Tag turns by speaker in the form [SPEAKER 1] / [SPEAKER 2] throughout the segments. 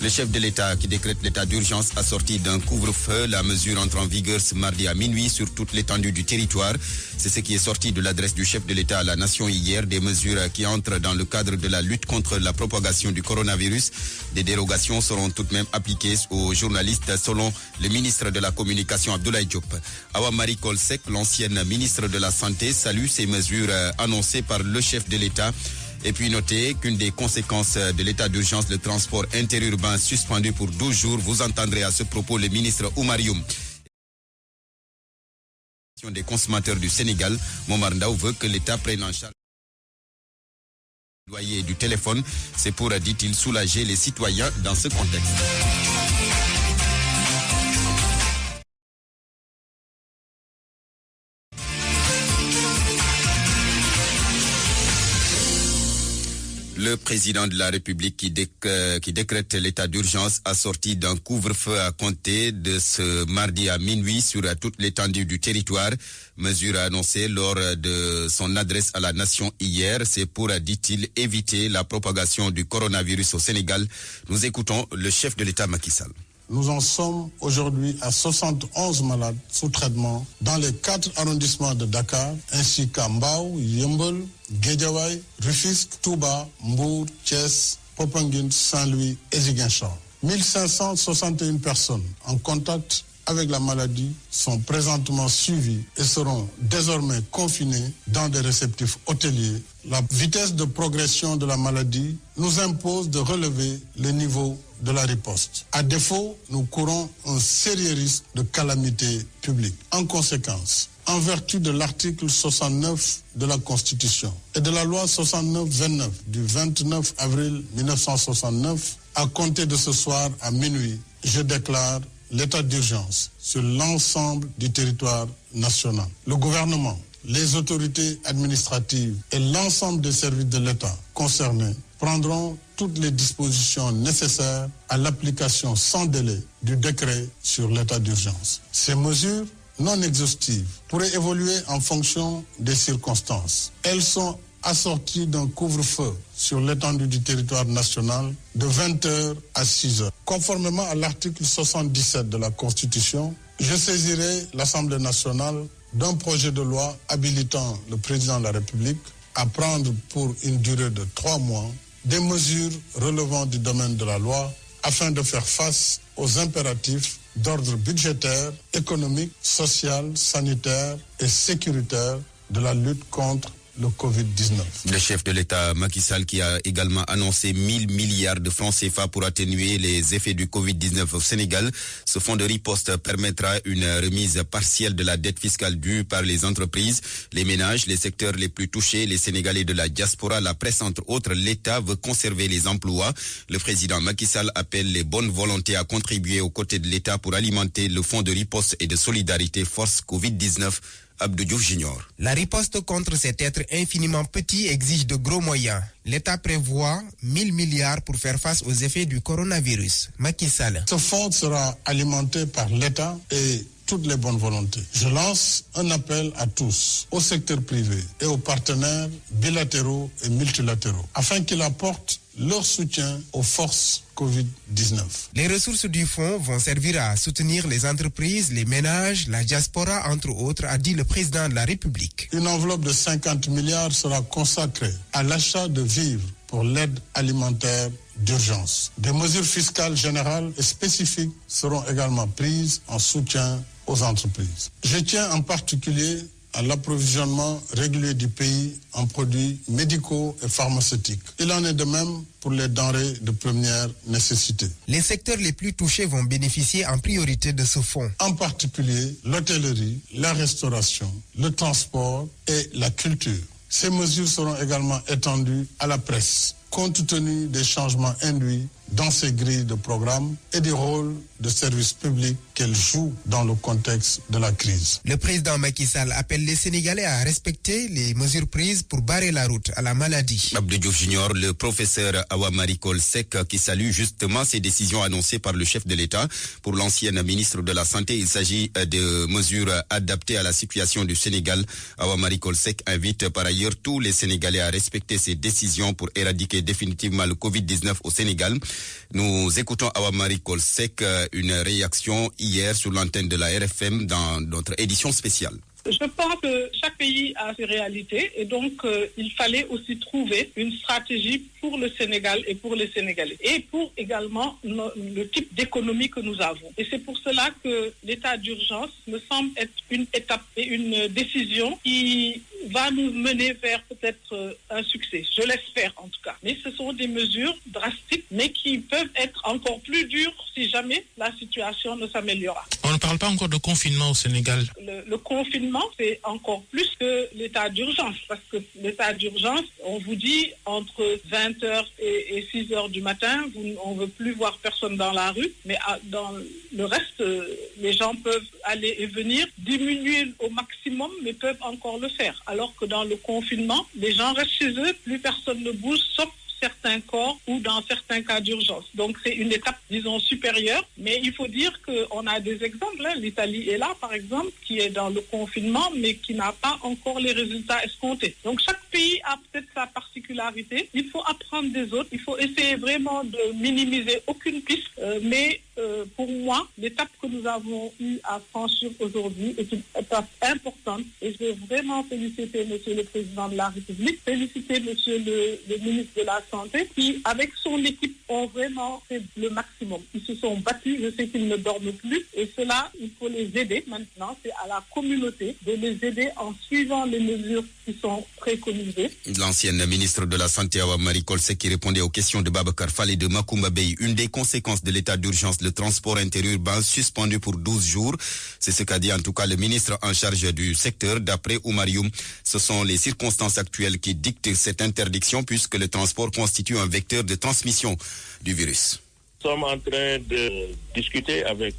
[SPEAKER 1] Le chef de l'État qui décrète l'état d'urgence assorti d'un couvre-feu. La mesure entre en vigueur ce mardi à minuit sur toute l'étendue du territoire. C'est ce qui est sorti de l'adresse du chef de l'État à la nation hier. Des mesures qui entrent dans le cadre de la lutte contre la propagation du coronavirus. Des dérogations seront tout de même appliquées aux journalistes selon le ministre de la Communication Abdoulaye Diop. Awa Marie Coll Seck, l'ancienne ministre de la Santé, salue ces mesures annoncées par le chef de l'État. Et puis notez qu'une des conséquences de l'état d'urgence, le transport interurbain suspendu pour 12 jours. Vous entendrez à ce propos le ministre Oumar Youm. Des consommateurs du Sénégal, Momar Ndao veut que l'État prenne en charge le loyer du téléphone. C'est pour, dit-il, soulager les citoyens dans ce contexte. Le président de la République qui décrète l'état d'urgence assorti d'un couvre-feu à compter de ce mardi à minuit sur toute l'étendue du territoire. Mesure annoncée lors de son adresse à la nation hier. C'est pour, dit-il, éviter la propagation du coronavirus au Sénégal. Nous écoutons le chef de l'État Macky Sall.
[SPEAKER 2] Nous en sommes aujourd'hui à 71 malades sous traitement dans les 4 arrondissements de Dakar, ainsi qu'à Mbao, Yeumbeul, Guédiawaye, Rufisque, Touba, Mbour, Thiès, Popenguine, Saint-Louis et Ziguinchor. 1561 personnes en contact avec la maladie sont présentement suivies et seront désormais confinées dans des réceptifs hôteliers. La vitesse de progression de la maladie nous impose de relever le niveau de la riposte. À défaut, nous courons un sérieux risque de calamité publique. En conséquence, en vertu de l'article 69 de la Constitution et de la loi 69-29 du 29 avril 1969, à compter de ce soir à minuit, je déclare l'état d'urgence sur l'ensemble du territoire national. Le gouvernement, les autorités administratives et l'ensemble des services de l'État concernés prendront toutes les dispositions nécessaires à l'application sans délai du décret sur l'état d'urgence. Ces mesures non exhaustives pourraient évoluer en fonction des circonstances. Elles sont assorties d'un couvre-feu sur l'étendue du territoire national de 20h à 6h. Conformément à l'article 77 de la Constitution, je saisirai l'Assemblée nationale d'un projet de loi habilitant le président de la République à prendre pour une durée de 3 mois des mesures relevant du domaine de la loi afin de faire face aux impératifs d'ordre budgétaire, économique, social, sanitaire et sécuritaire de la lutte contre le Covid-19.
[SPEAKER 1] Le chef de l'État Macky Sall qui a également annoncé 1000 milliards de francs CFA pour atténuer les effets du Covid-19 au Sénégal. Ce fonds de riposte permettra une remise partielle de la dette fiscale due par les entreprises, les ménages, les secteurs les plus touchés, les Sénégalais de la diaspora, la presse entre autres. L'État veut conserver les emplois. Le président Macky Sall appelle les bonnes volontés à contribuer aux côtés de l'État pour alimenter le fonds de riposte et de solidarité Force Covid-19. Abdou Diouf Junior.
[SPEAKER 3] La riposte contre cet être infiniment petit exige de gros moyens. L'État prévoit 1000 milliards pour faire face aux effets du coronavirus. Macky Sall.
[SPEAKER 2] Ce fonds sera alimenté par l'État et toutes les bonnes volontés. Je lance un appel à tous, au secteur privé et aux partenaires bilatéraux et multilatéraux, afin qu'ils apportent leur soutien aux forces Covid-19.
[SPEAKER 3] Les ressources du fonds vont servir à soutenir les entreprises, les ménages, la diaspora, entre autres, a dit le président de la République.
[SPEAKER 2] Une enveloppe de 50 milliards sera consacrée à l'achat de vivres pour l'aide alimentaire d'urgence. Des mesures fiscales générales et spécifiques seront également prises en soutien aux entreprises. Je tiens en particulier à l'approvisionnement régulier du pays en produits médicaux et pharmaceutiques. Il en est de même pour les denrées de première nécessité.
[SPEAKER 3] Les secteurs les plus touchés vont bénéficier en priorité de ce fonds.
[SPEAKER 2] En particulier l'hôtellerie, la restauration, le transport et la culture. Ces mesures seront également étendues à la presse, compte tenu des changements induits dans ces grilles de programme et du rôle de service public qu'elle joue dans le contexte de la crise.
[SPEAKER 3] Le président Macky Sall appelle les Sénégalais à respecter les mesures prises pour barrer la route à la maladie.
[SPEAKER 1] Abdou Diouf Junior, le professeur Awa Marie Coll Seck, qui salue justement ces décisions annoncées par le chef de l'État. Pour l'ancienne ministre de la Santé, il s'agit de mesures adaptées à la situation du Sénégal. Awa Marie Coll Seck invite par ailleurs tous les Sénégalais à respecter ces décisions pour éradiquer définitivement le Covid-19 au Sénégal. Nous écoutons Awa Marie Coll Seck, une réaction hier sur l'antenne de la RFM dans notre édition spéciale.
[SPEAKER 4] Je pense que chaque pays a ses réalités et donc il fallait aussi trouver une stratégie pour le Sénégal et pour les Sénégalais et pour également le type d'économie que nous avons. Et c'est pour cela que l'état d'urgence me semble être une étape et une décision qui va nous mener vers peut-être un succès. Je l'espère en tout cas. Mais ce sont des mesures drastiques mais qui peuvent être encore plus dures si jamais la situation ne s'améliore.
[SPEAKER 5] On ne parle pas encore de confinement au Sénégal.
[SPEAKER 4] Le confinement, c'est encore plus que l'état d'urgence, parce que l'état d'urgence, on vous dit entre 20h et 6h du matin, on ne veut plus voir personne dans la rue, mais dans le reste, les gens peuvent aller et venir, diminuer au maximum, mais peuvent encore le faire. Alors que dans le confinement, les gens restent chez eux, plus personne ne bouge, sauf certains corps ou dans certains cas d'urgence. Donc c'est une étape, disons, supérieure, mais il faut dire qu'on a des exemples. L'Italie est là, par exemple, qui est dans le confinement, mais qui n'a pas encore les résultats escomptés. Donc chaque pays a peut-être sa particularité. Il faut apprendre des autres. Il faut essayer vraiment de minimiser aucune piste, mais pour moi, l'étape que nous avons eu à franchir aujourd'hui est une étape importante et je veux vraiment féliciter Monsieur le Président de la République, féliciter Monsieur le ministre de la Santé qui, avec son équipe, ont vraiment fait le maximum. Ils se sont battus, je sais qu'ils ne dorment plus et cela, il faut les aider maintenant. C'est à la communauté de les aider en suivant les mesures qui sont préconisées.
[SPEAKER 1] L'ancienne ministre de la Santé, Awa Marie Coll Seck, qui répondait aux questions de Babacar Fall et de Macoumba Bey. Une des conséquences de l'état d'urgence, le transport interurbain suspendu pour 12 jours. C'est ce qu'a dit en tout cas le ministre en charge du secteur. D'après Oumar Youm, ce sont les circonstances actuelles qui dictent cette interdiction puisque le transport constitue un vecteur de transmission du virus.
[SPEAKER 6] Nous sommes en train de discuter avec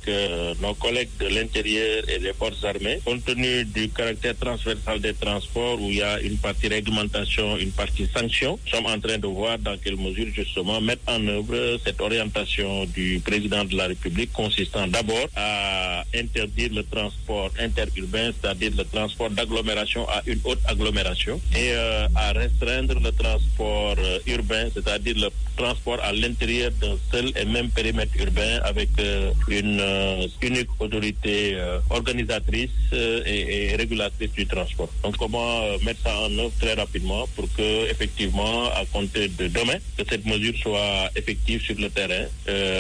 [SPEAKER 6] nos collègues de l'intérieur et des forces armées, compte tenu du caractère transversal des transports où il y a une partie réglementation, une partie sanction. Nous sommes en train de voir dans quelle mesure justement mettre en œuvre cette orientation du président de la République consistant d'abord à interdire le transport interurbain, c'est-à-dire le transport d'agglomération à une autre agglomération et à restreindre le transport urbain, c'est-à-dire le transport à l'intérieur d'un seul et même périmètre urbain avec une unique autorité organisatrice et régulatrice du transport. Donc comment mettre ça en œuvre très rapidement pour que effectivement à compter de demain que cette mesure soit effective sur le terrain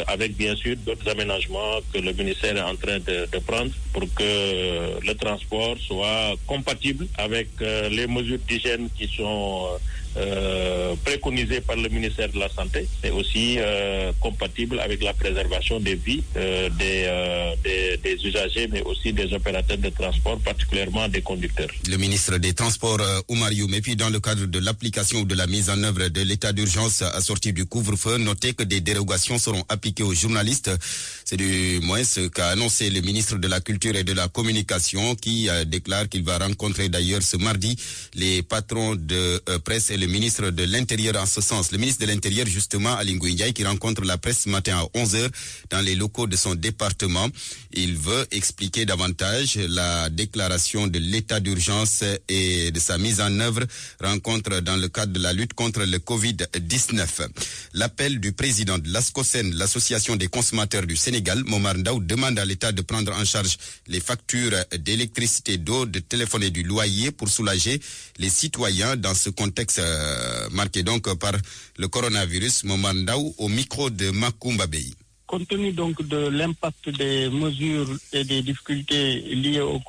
[SPEAKER 6] avec bien sûr d'autres aménagements que le ministère est en train de prendre pour que le transport soit compatible avec les mesures d'hygiène qui sont préconisées par le ministère de la Santé, mais aussi compatible avec la préservation des vies des usagers, mais aussi des opérateurs de transport, particulièrement des conducteurs.
[SPEAKER 1] Le ministre des Transports, Oumar Youm, et puis dans le cadre de l'application ou de la mise en œuvre de l'état d'urgence assorti du couvre-feu, notez que des dérogations seront appliquées aux journalistes. C'est du moins ce qu'a annoncé le ministre de la Culture et de la Communication qui déclare qu'il va rencontrer d'ailleurs ce mardi les patrons de presse et le ministre de l'Intérieur en ce sens. Le ministre de l'Intérieur, justement, Aly Ngouille Ndiaye, qui rencontre la presse ce matin à 11h dans les locaux de son département. Il veut expliquer davantage la déclaration de l'état d'urgence et de sa mise en œuvre, rencontre dans le cadre de la lutte contre le Covid-19. L'appel du président de l'ASCOSEN, l'association des consommateurs du Sénégal, Momar Ndao, demande à l'État de prendre en charge les factures d'électricité, d'eau, de téléphone et du loyer pour soulager les citoyens dans ce contexte marqué donc par le coronavirus. Momar Ndao au micro de Macoumba Bey.
[SPEAKER 7] Compte tenu donc de l'impact des mesures et des difficultés liées au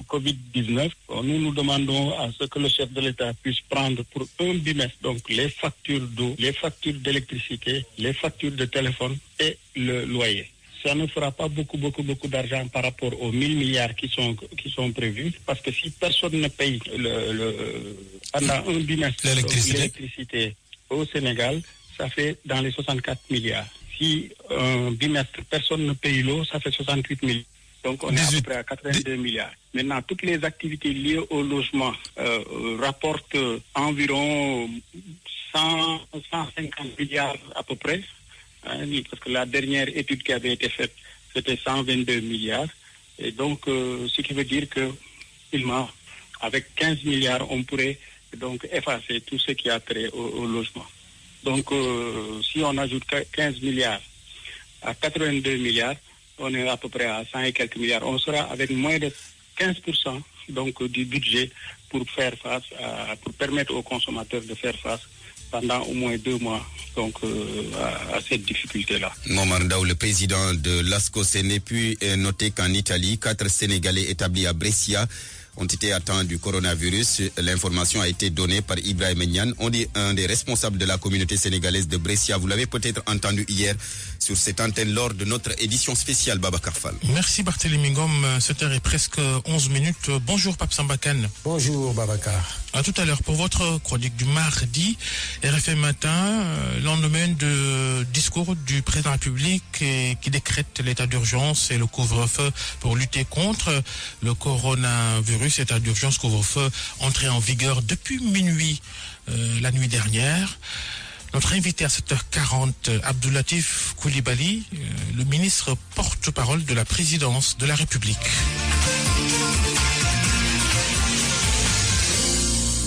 [SPEAKER 7] Covid-19, nous demandons à ce que le chef de l'État puisse prendre pour un bimestre donc les factures d'eau, les factures d'électricité, les factures de téléphone et le loyer. Ça ne fera pas beaucoup d'argent par rapport aux 1000 milliards qui sont prévus, parce que si personne ne paye pendant un bimestre l'électricité au Sénégal, ça fait dans les 64 milliards. Si un bimestre, personne ne paye l'eau, ça fait 68 milliards. Donc, on est à peu près à 82 milliards. Maintenant, toutes les activités liées au logement rapportent environ 150 milliards à peu près. Parce que la dernière étude qui avait été faite, c'était 122 milliards. Et donc, ce qui veut dire que, avec 15 milliards, on pourrait donc effacer tout ce qui a trait au logement. Donc, si on ajoute 15 milliards à 82 milliards, on est à peu près à 100 et quelques milliards. On sera avec moins de 15% donc, du budget pour faire face, pour permettre aux consommateurs de faire face pendant au moins 2 mois donc, à cette difficulté-là.
[SPEAKER 1] Momar Ndao, le président de l'ASCOSENE, puis noter qu'en Italie, 4 Sénégalais établis à Brescia ont été atteints du coronavirus. L'information a été donnée par Ibrahim Niane, un des responsables de la communauté sénégalaise de Brescia. Vous l'avez peut-être entendu hier sur cette antenne lors de notre édition spéciale Babacar Fall.
[SPEAKER 5] Merci Barthélémy Ngom, 7h et presque 11 minutes. Bonjour Pape Sambakane.
[SPEAKER 8] Bonjour Babacar.
[SPEAKER 5] À tout à l'heure pour votre chronique du mardi, RFM Matin, lendemain de discours du président de la République qui décrète l'état d'urgence et le couvre-feu pour lutter contre le coronavirus. État d'urgence, couvre-feu entré en vigueur depuis minuit la nuit dernière. Notre invité à 7h40, Abdoulatif Coulibaly, le ministre porte-parole de la présidence de la République.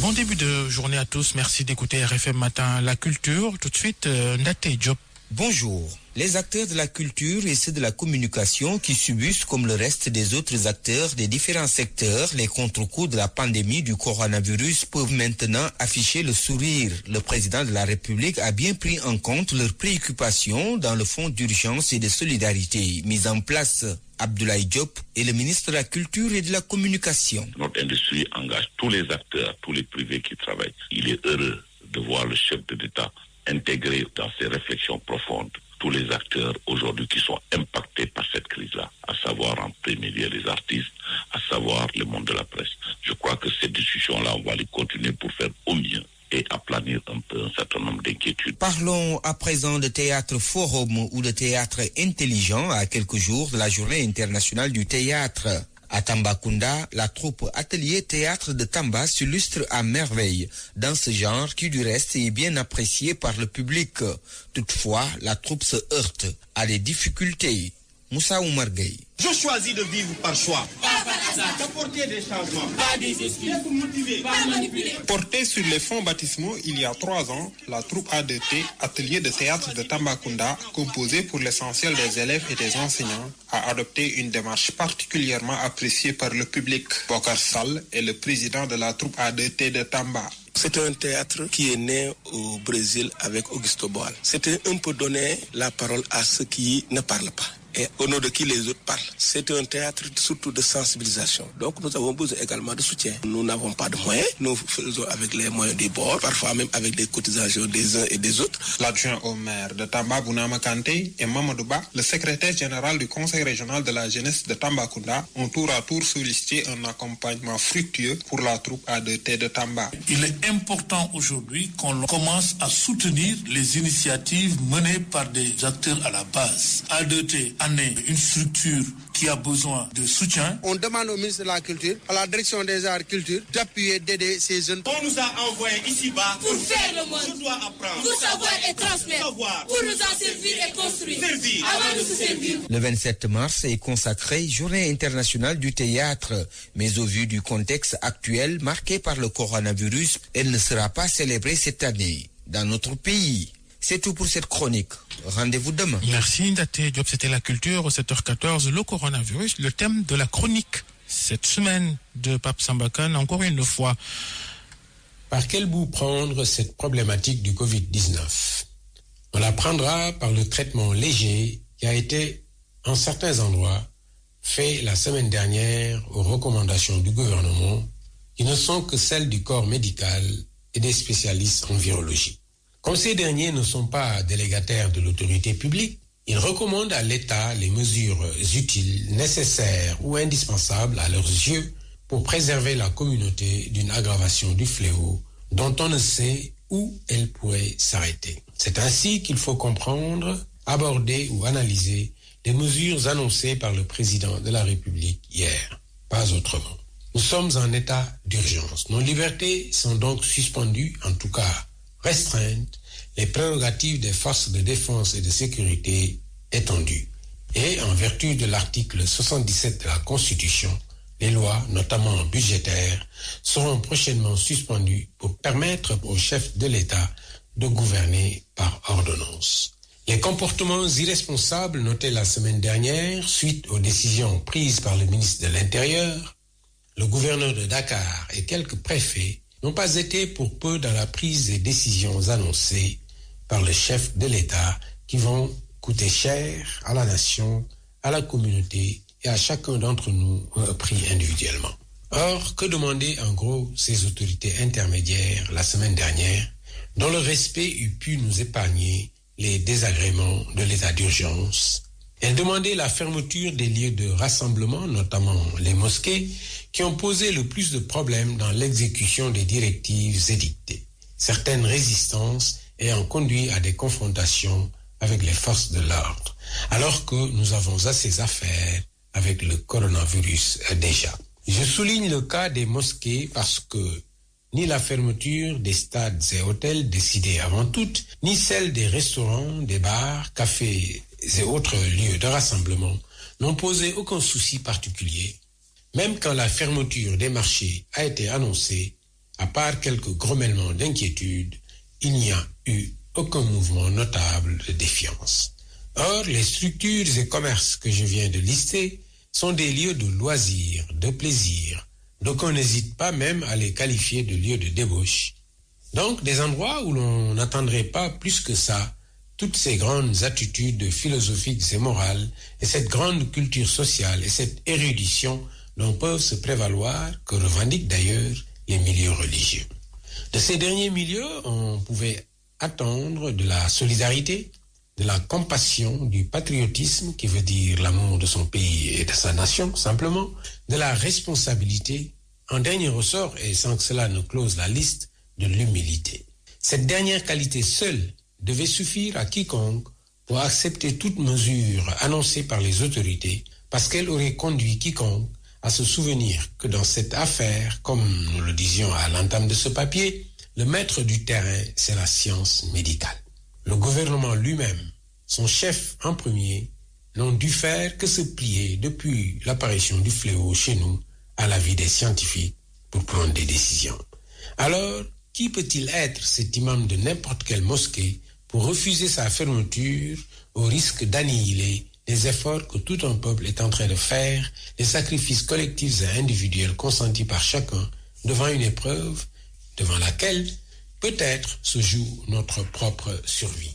[SPEAKER 5] Bon début de journée à tous. Merci d'écouter RFM Matin, la culture. Tout de suite, Ndate Diop.
[SPEAKER 9] Bonjour. Les acteurs de la culture et ceux de la communication qui subissent, comme le reste des autres acteurs des différents secteurs, les contre-coups de la pandémie du coronavirus peuvent maintenant afficher le sourire. Le président de la République a bien pris en compte leurs préoccupations dans le fonds d'urgence et de solidarité mis en place. Abdoulaye Diop est le ministre de la Culture et de la Communication.
[SPEAKER 10] Notre industrie engage tous les acteurs, tous les privés qui travaillent. Il est heureux de voir le chef de l'État intégré dans ses réflexions profondes tous les acteurs aujourd'hui qui sont impactés par cette crise-là, à savoir en premier lieu les artistes, à savoir le monde de la presse. Je crois que ces discussions-là, on va les continuer pour faire au mieux et aplanir un peu un certain nombre d'inquiétudes.
[SPEAKER 9] Parlons à présent de théâtre forum ou de théâtre intelligent à quelques jours de la journée internationale du théâtre. À Tambacounda, la troupe Atelier Théâtre de Tamba s'illustre à merveille dans ce genre qui du reste est bien apprécié par le public. Toutefois, la troupe se heurte à des difficultés. Moussa Oumar Gueye.
[SPEAKER 11] Je choisis de vivre par choix. Pas par hasard. D'apporter des changements. Pas des excuses. Pour motiver. Pas manipuler.
[SPEAKER 12] Portée sur les fonds baptismaux il y a 3 ans, la troupe ADT, Atelier de Théâtre de Tambacounda, composée pour l'essentiel des élèves et des enseignants, a adopté une démarche particulièrement appréciée par le public. Bokar Sall est le président de la troupe ADT de Tamba.
[SPEAKER 13] C'est un théâtre qui est né au Brésil avec Augusto Boal. C'était un peu donner la parole à ceux qui ne parlent pas. Et au nom de qui les autres parlent. C'est un théâtre surtout de sensibilisation. Donc nous avons besoin également de soutien. Nous n'avons pas de moyens. Nous faisons avec les moyens des bords, parfois même avec des cotisations des uns et des autres.
[SPEAKER 12] L'adjoint au maire de Tamba, Bounama Kanté, et Mamadou Ba, le secrétaire général du Conseil régional de la jeunesse de Tambacounda, ont tour à tour sollicité un accompagnement fructueux pour la troupe ADT de Tamba.
[SPEAKER 14] Il est important aujourd'hui qu'on commence à soutenir les initiatives menées par des acteurs à la base. ADT une structure qui a besoin de soutien.
[SPEAKER 15] On demande au ministre de la Culture, à la direction des arts et culture, d'appuyer, d'aider ces jeunes.
[SPEAKER 11] On nous a envoyés ici-bas
[SPEAKER 16] pour faire le monde.
[SPEAKER 11] Je dois apprendre.
[SPEAKER 16] Pour savoir et transmettre. Pour nous en servir et construire.
[SPEAKER 11] Avant
[SPEAKER 16] de se servir.
[SPEAKER 9] Le 27 mars est consacré Journée internationale du théâtre. Mais au vu du contexte actuel marqué par le coronavirus, elle ne sera pas célébrée cette année dans notre pays. C'est tout pour cette chronique. Rendez-vous demain.
[SPEAKER 5] Merci Ndate Diop, c'était la culture, 7h14, le coronavirus, le thème de la chronique. Cette semaine de Pape Sambakane, encore une fois.
[SPEAKER 8] Par quel bout prendre cette problématique du Covid-19 ? On la prendra par le traitement léger qui a été, en certains endroits, fait la semaine dernière aux recommandations du gouvernement, qui ne sont que celles du corps médical et des spécialistes en virologie. Comme ces derniers ne sont pas délégataires de l'autorité publique, ils recommandent à l'État les mesures utiles, nécessaires ou indispensables à leurs yeux pour préserver la communauté d'une aggravation du fléau dont on ne sait où elle pourrait s'arrêter. C'est ainsi qu'il faut comprendre aborder ou analyser les mesures annoncées par le président de la République hier. Pas autrement. Nous sommes en état d'urgence. Nos libertés sont donc suspendues, en tout cas restreintes, les prérogatives des forces de défense et de sécurité étendues. Et en vertu de l'article 77 de la Constitution, les lois, notamment budgétaires, seront prochainement suspendues pour permettre au chef de l'État de gouverner par ordonnance. Les comportements irresponsables notés la semaine dernière, suite aux décisions prises par le ministre de l'Intérieur, le gouverneur de Dakar et quelques préfets, n'ont pas été pour peu dans la prise des décisions annoncées par le chef de l'État qui vont coûter cher à la nation, à la communauté et à chacun d'entre nous pris individuellement. Or, que demandaient en gros ces autorités intermédiaires la semaine dernière, dont le respect eût pu nous épargner les désagréments de l'état d'urgence? Elles demandaient la fermeture des lieux de rassemblement, notamment les mosquées, qui ont posé le plus de problèmes dans l'exécution des directives édictées. Certaines résistances ayant conduit à des confrontations avec les forces de l'ordre, alors que nous avons assez affaires avec le coronavirus déjà. Je souligne le cas des mosquées parce que ni la fermeture des stades et hôtels décidés avant tout, ni celle des restaurants, des bars, cafés et autres lieux de rassemblement n'ont posé aucun souci particulier. Même quand la fermeture des marchés a été annoncée, à part quelques grommellements d'inquiétude, il n'y a eu aucun mouvement notable de défiance. Or, les structures et commerces que je viens de lister sont des lieux de loisirs, de plaisir, donc on n'hésite pas même à les qualifier de lieux de débauche. Donc, des endroits où l'on n'attendrait pas plus que ça toutes ces grandes attitudes philosophiques et morales, et cette grande culture sociale et cette érudition dont peuvent se prévaloir, que revendiquent d'ailleurs les milieux religieux. De ces derniers milieux, on pouvait attendre de la solidarité, de la compassion, du patriotisme, qui veut dire l'amour de son pays et de sa nation, simplement, de la responsabilité, en dernier ressort, et sans que cela ne close la liste, de l'humilité. Cette dernière qualité seule devait suffire à quiconque pour accepter toute mesure annoncée par les autorités, parce qu'elle aurait conduit quiconque à se souvenir que dans cette affaire, comme nous le disions à l'entame de ce papier, le maître du terrain, c'est la science médicale. Le gouvernement lui-même, son chef en premier, n'ont dû faire que se plier depuis l'apparition du fléau chez nous à l'avis des scientifiques pour prendre des décisions. Alors, qui peut-il être cet imam de n'importe quelle mosquée pour refuser sa fermeture au risque d'annihiler les efforts que tout un peuple est en train de faire, les sacrifices collectifs et individuels consentis par chacun devant une épreuve devant laquelle peut-être se joue notre propre survie.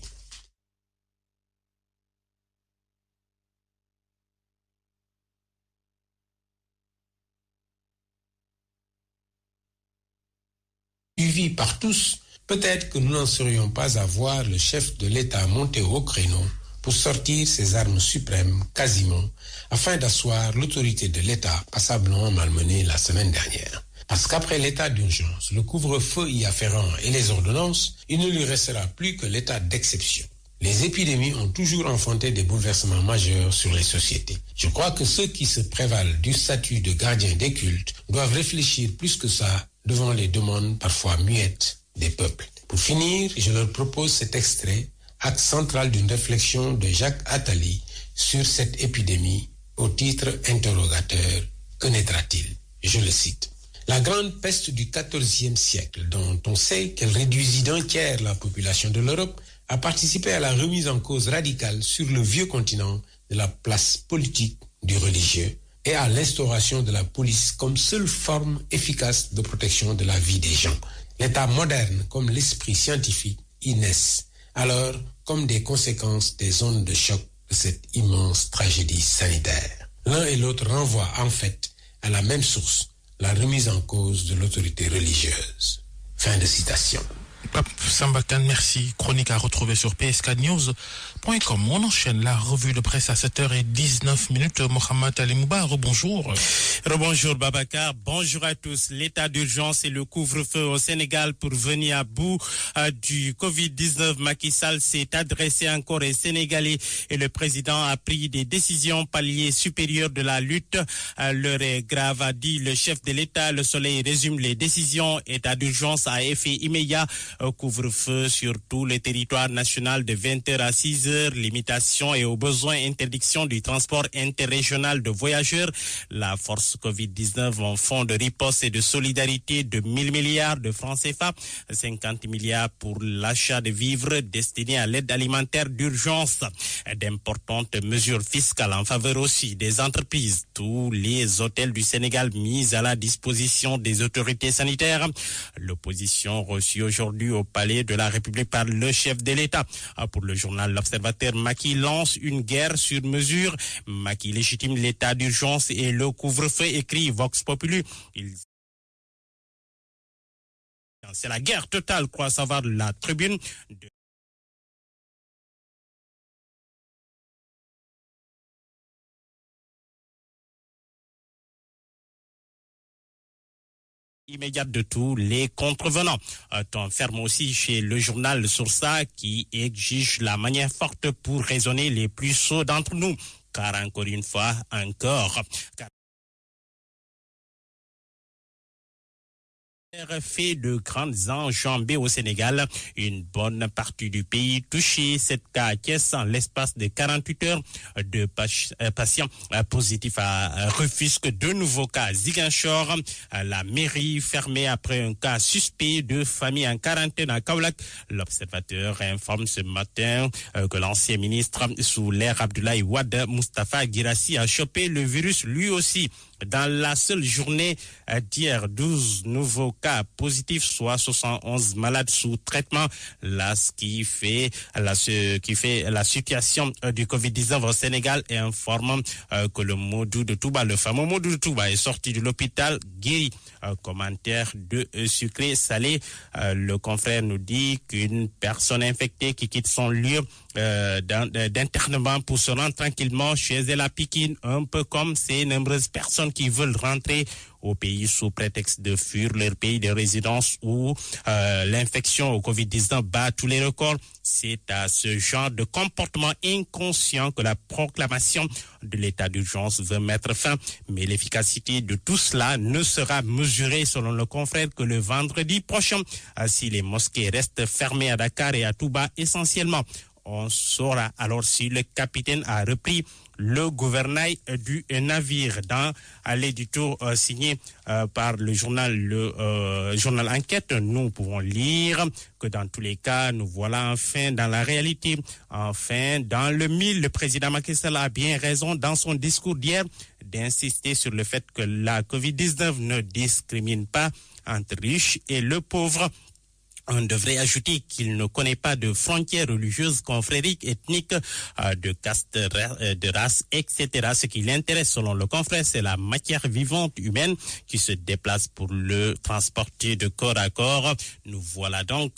[SPEAKER 8] Suivi par tous, peut-être que nous n'en serions pas à voir le chef de l'État monter au créneau pour sortir ses armes suprêmes, quasiment, afin d'asseoir l'autorité de l'État passablement malmenée la semaine dernière. Parce qu'après l'état d'urgence, le couvre-feu y afférent et les ordonnances, il ne lui restera plus que l'état d'exception. Les épidémies ont toujours enfanté des bouleversements majeurs sur les sociétés. Je crois que ceux qui se prévalent du statut de gardien des cultes doivent réfléchir plus que ça devant les demandes parfois muettes des peuples. Pour finir, je leur propose cet extrait, acte central d'une réflexion de Jacques Attali sur cette épidémie au titre interrogateur « Que naîtra-t-il ?» Je le cite. La grande peste du XIVe siècle, dont on sait qu'elle réduisit d'un tiers la population de l'Europe, a participé à la remise en cause radicale sur le vieux continent de la place politique du religieux et à l'instauration de la police comme seule forme efficace de protection de la vie des gens. L'État moderne comme l'esprit scientifique y naissent, alors comme des conséquences des ondes de choc de cette immense tragédie sanitaire. L'un et l'autre renvoient en fait à la même source, la remise en cause de l'autorité religieuse. Fin de citation.
[SPEAKER 5] Pape Sambakan, merci. Chronique à retrouver sur psknews.com. On enchaîne la revue de presse à 7h19. Mohamed Ali Mouba, rebonjour.
[SPEAKER 17] Rebonjour Babacar, bonjour à tous. L'état d'urgence et le couvre-feu au Sénégal pour venir à bout du Covid-19. Macky Sall s'est adressé encore aux Sénégalais et le président a pris des décisions paliers supérieurs de la lutte. L'heure est grave, a dit le chef de l'État. Le Soleil résume les décisions. État d'urgence à effet immédiat. Couvre-feu sur tout le territoire national de 20h à 6h. Limitation et au besoin interdiction du transport interrégional de voyageurs. La force Covid-19 en fonds de riposte et de solidarité de 1000 milliards de francs CFA. 50 milliards pour l'achat de vivres destinés à l'aide alimentaire d'urgence. D'importantes mesures fiscales en faveur aussi des entreprises. Tous les hôtels du Sénégal mis à la disposition des autorités sanitaires. L'opposition reçue aujourd'hui au Palais de la République par le chef de l'État. Pour le journal L'Observateur, Macky lance une guerre sur mesure. Macky légitime l'état d'urgence et le couvre-feu, écrit Vox Populi. C'est la guerre totale, croit savoir la tribune. Immédiate de tous les contrevenants. Ton ferme aussi chez le journal Source qui exige la manière forte pour raisonner les plus sots d'entre nous. Car encore une fois, fait de grandes enjambées au Sénégal. Une bonne partie du pays touchée. 7 cas à Thiès en l'espace de 48 heures. 2 patients positifs à Rufisque. 2 nouveaux cas à Ziguinchor. La mairie fermée après un cas suspect. 2 familles en quarantaine à Kaolack. L'Observateur informe ce matin que l'ancien ministre sous l'ère Abdoulaye Wade, Moustapha Guirassy, a chopé le virus lui aussi. Dans la seule journée d'hier, 12 nouveaux cas positifs, soit 71 malades sous traitement. Là, ce qui fait la situation du Covid-19 au Sénégal et informe que le Modou de Touba, le fameux Modou de Touba, est sorti de l'hôpital guéri. Commentaire de sucré salé. Le confrère nous dit qu'une personne infectée qui quitte son lieu d'internement pour se rendre tranquillement chez elle à Pikine, un peu comme ces nombreuses personnes qui veulent rentrer au pays sous prétexte de fuir leur pays de résidence où l'infection au Covid-19 bat tous les records. C'est à ce genre de comportement inconscient que la proclamation de l'état d'urgence veut mettre fin. Mais l'efficacité de tout cela ne sera mesurée, selon le confrère, que le vendredi prochain, si les mosquées restent fermées à Dakar et à Touba essentiellement. On saura alors si le capitaine a repris le gouvernail du navire. Dans l'édito signé par le journal Enquête, nous pouvons lire que dans tous les cas, nous voilà enfin dans la réalité, enfin dans le mille. Le président Macky Sall a bien raison dans son discours d'hier d'insister sur le fait que la Covid-19 ne discrimine pas entre riches et le pauvre. On devrait ajouter qu'il ne connaît pas de frontières religieuses, confrériques, ethniques, de caste, de race, etc. Ce qui l'intéresse, selon le confrère, c'est la matière vivante humaine qui se déplace pour le transporter de corps à corps. Nous voilà donc